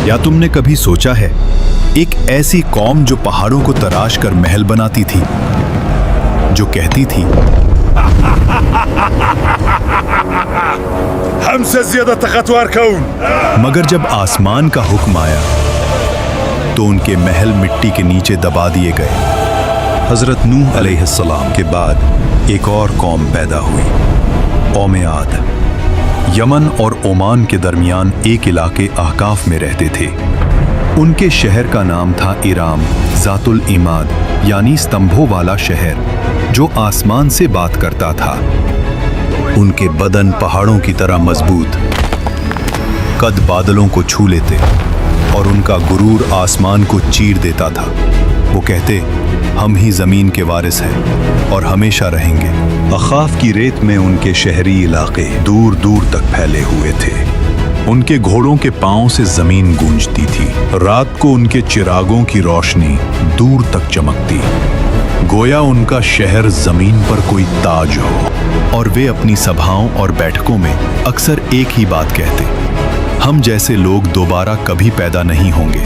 या तुमने कभी सोचा है एक ऐसी कौम जो पहाड़ों को तराश कर महल बनाती थी, जो कहती थी हमसे ज्यादा ताकतवर कौन? मगर जब आसमान का हुक्म आया तो उनके महल मिट्टी के नीचे दबा दिए गए। हजरत नूह अलैहिस्सलाम के बाद एक और कौम पैदा हुई, कौम आद। यमन और ओमान के दरमियान एक इलाके अहकाफ में रहते थे। उनके शहर का नाम था इराम ज़ातुल इमाद, यानी स्तंभों वाला शहर जो आसमान से बात करता था। उनके बदन पहाड़ों की तरह मजबूत, कद बादलों को छू लेते और उनका गुरूर आसमान को चीर देता था। वो कहते, हम ही जमीन के वारिस हैं और हमेशा रहेंगे। अखाफ की रेत में उनके शहरी इलाके दूर दूर तक फैले हुए थे। उनके घोड़ों के पांव से जमीन गूंजती थी। रात को उनके चिरागों की रोशनी दूर तक चमकती, गोया उनका शहर जमीन पर कोई ताज हो। और वे अपनी सभाओं और बैठकों में अक्सर एक ही बात कहते, हम जैसे लोग दोबारा कभी पैदा नहीं होंगे।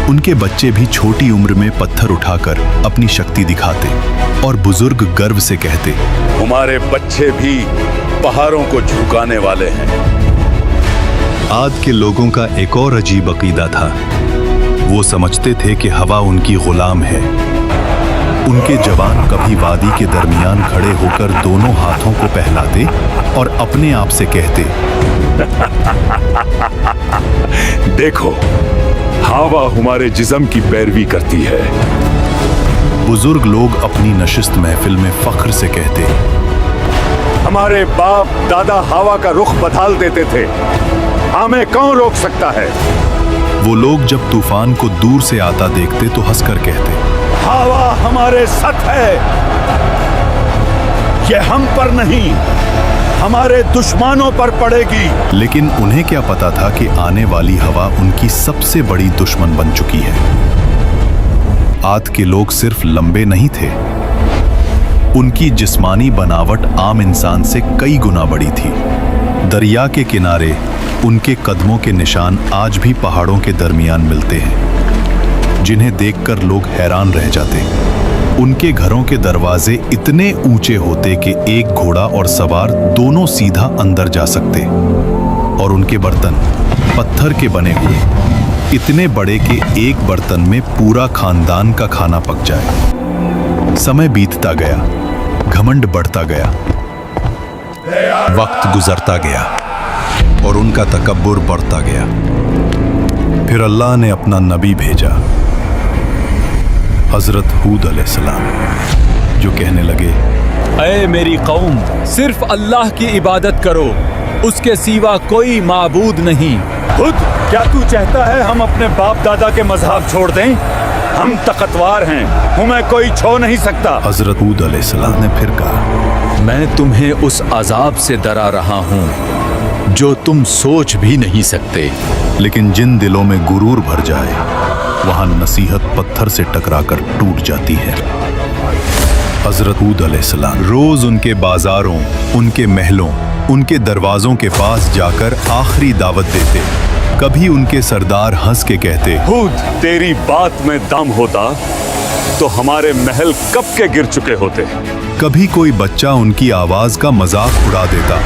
उनके बच्चे भी छोटी उम्र में पत्थर उठाकर अपनी शक्ति दिखाते और बुजुर्ग गर्व से कहते, हमारे बच्चे भी पहाड़ों को झुकाने वाले हैं। आद के लोगों का एक और अजीब अकीदा था। वो समझते थे कि हवा उनकी गुलाम है। उनके जवान कभी वादी के दरमियान खड़े होकर दोनों हाथों को पहलाते और अपने आप से कहते, देखो, हवा हमारे जिस्म की पैरवी करती है। बुजुर्ग लोग अपनी नशिस्त महफिल में फख्र से कहते, हमारे बाप दादा हवा का रुख बदल देते थे, हमें कौन रोक सकता है? वो लोग जब तूफान को दूर से आता देखते तो हंसकर कहते, हवा हमारे साथ है, ये हम पर नहीं, हमारे दुश्मनों पर पड़ेगी। लेकिन उन्हें क्या पता था कि आने वाली हवा उनकी सबसे बड़ी दुश्मन बन चुकी है। आद के लोग सिर्फ लंबे नहीं थे, उनकी जिस्मानी बनावट आम इंसान से कई गुना बड़ी थी। दरिया के किनारे उनके कदमों के निशान आज भी पहाड़ों के दरमियान मिलते हैं, जिन्हें देखकर लोग हैरान रह जाते। उनके घरों के दरवाजे इतने ऊंचे होते कि एक घोड़ा और सवार दोनों सीधा अंदर जा सकते, और उनके बर्तन पत्थर के बने हुए, इतने बड़े कि एक बर्तन में पूरा खानदान का खाना पक जाए। समय बीतता गया, घमंड बढ़ता गया, वक्त गुजरता गया और उनका तकब्बुर बढ़ता गया। फिर अल्लाह ने अपना नबी भेजा, हजरत हूद अलैहिस्सलाम, जो कहने लगे, ऐ मेरी कौम, सिर्फ अल्लाह की इबादत करो, उसके सिवा कोई माबूद नहीं। खुद क्या तू चाहता है हम अपने बाप दादा के मजहब छोड़ दें? हम ताकतवर हैं, हमें कोई छो नहीं सकता। हजरत हूद अलैहिस्सलाम ने फिर कहा, मैं तुम्हें उस अजाब से डरा रहा हूँ जो तुम सोच भी नहीं सकते। लेकिन जिन दिलों में गुरूर भर जाए, वहां नसीहत पत्थर से टकराकर टूट जाती है। हजरत हूद अलैहिस्सलाम रोज उनके बाजारों, उनके महलों, उनके दरवाजों के पास जाकर आखिरी दावत देते। कभी उनके सरदार हंस के कहते, हूद, तेरी बात में दम होता तो हमारे महल कब के गिर चुके होते। कभी कोई बच्चा उनकी आवाज का मजाक उड़ा देता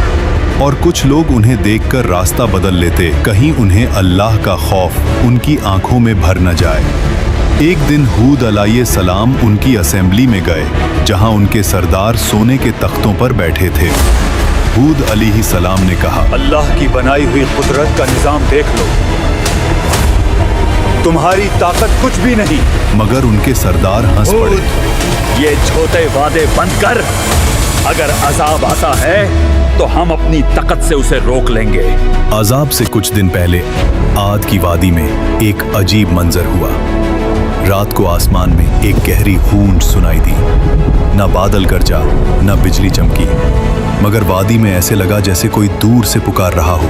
और कुछ लोग उन्हें देखकर रास्ता बदल लेते, कहीं उन्हें अल्लाह का खौफ उनकी आंखों में भर न जाए। एक दिन हूद अलैहिस्सलाम उनकी असेंबली में गए, जहां उनके सरदार सोने के तख्तों पर बैठे थे। हूद अलैहिस्सलाम ने कहा, अल्लाह की बनाई हुई कुदरत का निजाम देख लो, तुम्हारी ताकत कुछ भी नहीं। मगर उनके सरदार हंस पड़े। ये छोटे वादे बंद कर, अगर अजाब आता है तो हम अपनी ताकत से उसे रोक लेंगे। अजाब से कुछ दिन पहले आद की वादी में एक अजीब मंजर हुआ। रात को आसमान में एक गहरी गूंज सुनाई दी। न बादल गरजा, न बिजली चमकी, मगर वादी में ऐसे लगा जैसे कोई दूर से पुकार रहा हो।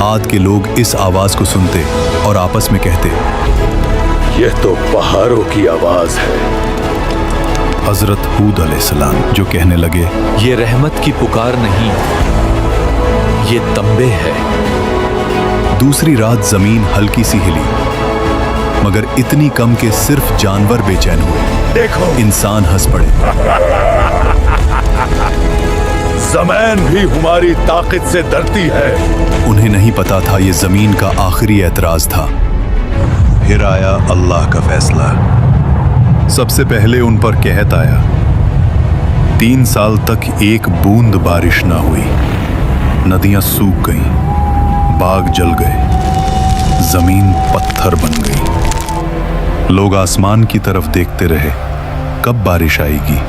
आद के लोग इस आवाज को सुनते और आपस में कहते, यह तो पहाड़ों की आवाज है। हजरत हूद अलैहिस्सलाम जो कहने लगे, ये रहमत की पुकार नहीं, ये तंबे है। दूसरी रात जमीन हल्की सी हिली, मगर इतनी कम कि सिर्फ जानवर बेचैन हुए। देखो, इंसान हंस पड़े। ज़मीन भी हमारी ताकत से डरती है। उन्हें नहीं पता था ये जमीन का आखिरी एतराज था। फिर आया अल्लाह का फैसला। सबसे पहले उन पर कहत आया। 3 साल तक एक बूंद बारिश ना हुई। नदियां सूख गईं, बाग जल गए, जमीन पत्थर बन गई। लोग आसमान की तरफ देखते रहे, कब बारिश आएगी।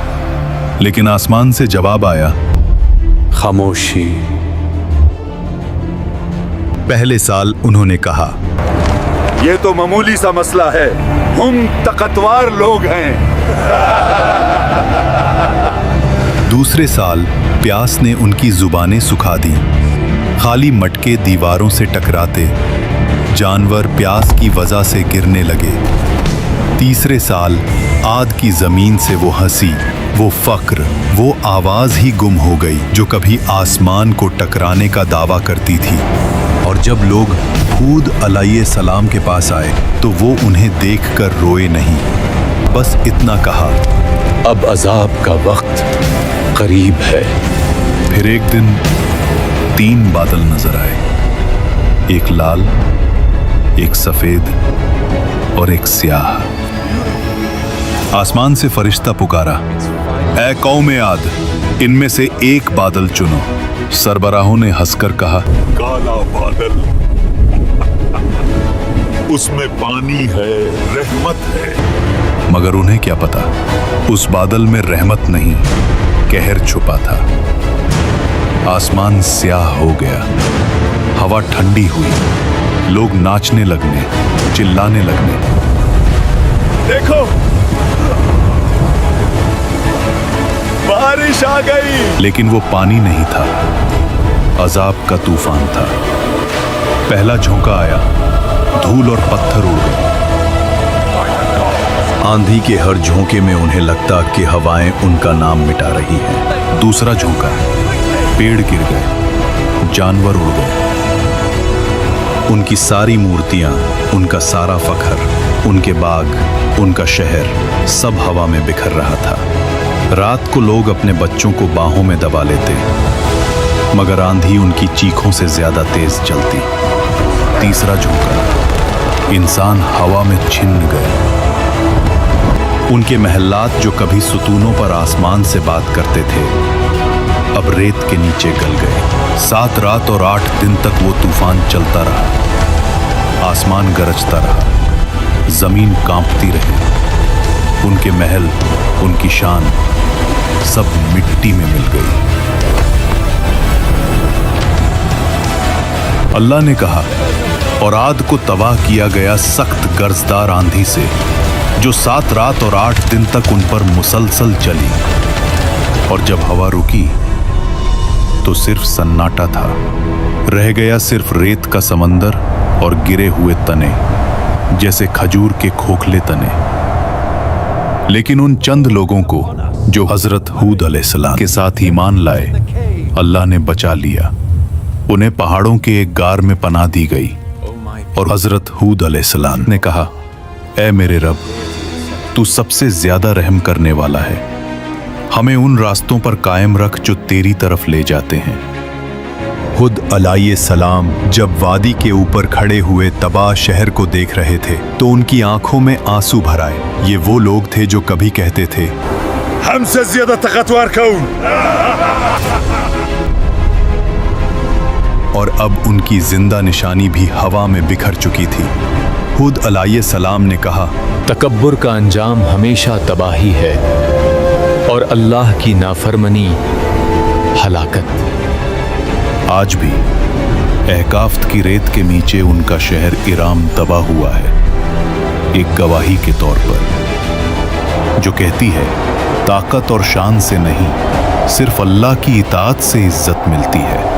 लेकिन आसमान से जवाब आया, खामोशी। पहले साल उन्होंने कहा, ये तो मामूली सा मसला है, हम ताकतवर लोग हैं। दूसरे साल प्यास ने उनकी जुबानें सुखा दी। खाली मटके दीवारों से टकराते, जानवर प्यास की वजह से गिरने लगे। तीसरे साल आद की जमीन से वो हंसी, वो फक्र, वो आवाज ही गुम हो गई जो कभी आसमान को टकराने का दावा करती थी। और जब लोग हूद अलैहिस्सलाम के पास आए तो वो उन्हें देखकर रोए नहीं, बस इतना कहा, अब अजाब का वक्त करीब है। फिर एक दिन 3 बादल नजर आए, एक लाल, एक सफेद और एक स्याह। आसमान से फरिश्ता पुकारा, ऐ कौमे आद, इनमें से एक बादल चुनो। सरबराहों ने हंसकर कहा, काला बादल, उसमें पानी है, रहमत है। मगर उन्हें क्या पता, उस बादल में रहमत नहीं, कहर छुपा था। आसमान स्याह हो गया, हवा ठंडी हुई, लोग नाचने लगने, चिल्लाने लगने। देखो, बारिश आ गई। लेकिन वो पानी नहीं था, अजाब का तूफान था। पहला झोंका आया, धूल और पत्थर उड़ गए। आंधी के हर झोंके में उन्हें लगता कि हवाएं उनका नाम मिटा रही हैं। दूसरा झोंका, पेड़ गिर गए, जानवर उड़ गए। उनकी सारी मूर्तियां, उनका सारा फखर, उनके बाग, उनका शहर, सब हवा में बिखर रहा था। रात को लोग अपने बच्चों को बाहों में दबा लेते, मगर आंधी उनकी चीखों से ज्यादा तेज चलती। तीसरा झोंका, इंसान हवा में छिन्न गए। उनके महल्लात जो कभी सुतूनों पर आसमान से बात करते थे, अब रेत के नीचे गल गए। 7 रात और 8 दिन तक वो तूफान चलता रहा। आसमान गरजता रहा, जमीन कांपती रही। उनके महल, उनकी शान, सब मिट्टी में मिल गई। अल्लाह ने कहा, और आद को तबाह किया गया सख्त गर्जदार आंधी से, जो 7 रात और 8 दिन तक उन पर मुसलसल चली। और जब हवा रुकी तो सिर्फ सन्नाटा था। रह गया सिर्फ रेत का समंदर और गिरे हुए तने, जैसे खजूर के खोखले तने। लेकिन उन चंद लोगों को जो हजरत हूद अलैहिस्सलाम के साथ ईमान लाए, अल्लाह ने बचा लिया। उन्हें पहाड़ों के एक गार में पनाह दी गई। और हजरत हूद अलैहिस्सलाम ने कहा, ऐ मेरे रब, तू सबसे ज्यादा रहम करने वाला है, हमें उन रास्तों पर कायम रख जो तेरी तरफ ले जाते हैं। हुद अलैहिस्सलाम जब वादी के ऊपर खड़े हुए तबाह शहर को देख रहे थे तो उनकी आंखों में आंसू भर आए। ये वो लोग थे जो कभी कहते थे, हमसे ज्यादा ताकतवर कौन? और अब उनकी जिंदा निशानी भी हवा में बिखर चुकी थी। हुद अलैहिस्सलाम ने कहा, तकब्बुर का अंजाम हमेशा तबाही है और अल्लाह की नाफरमानी हलाकत। आज भी अहकाफ्त की रेत के नीचे उनका शहर इराम दबा हुआ है, एक गवाही के तौर पर, जो कहती है ताकत और शान से नहीं, सिर्फ अल्लाह की इताअत से इज्जत मिलती है।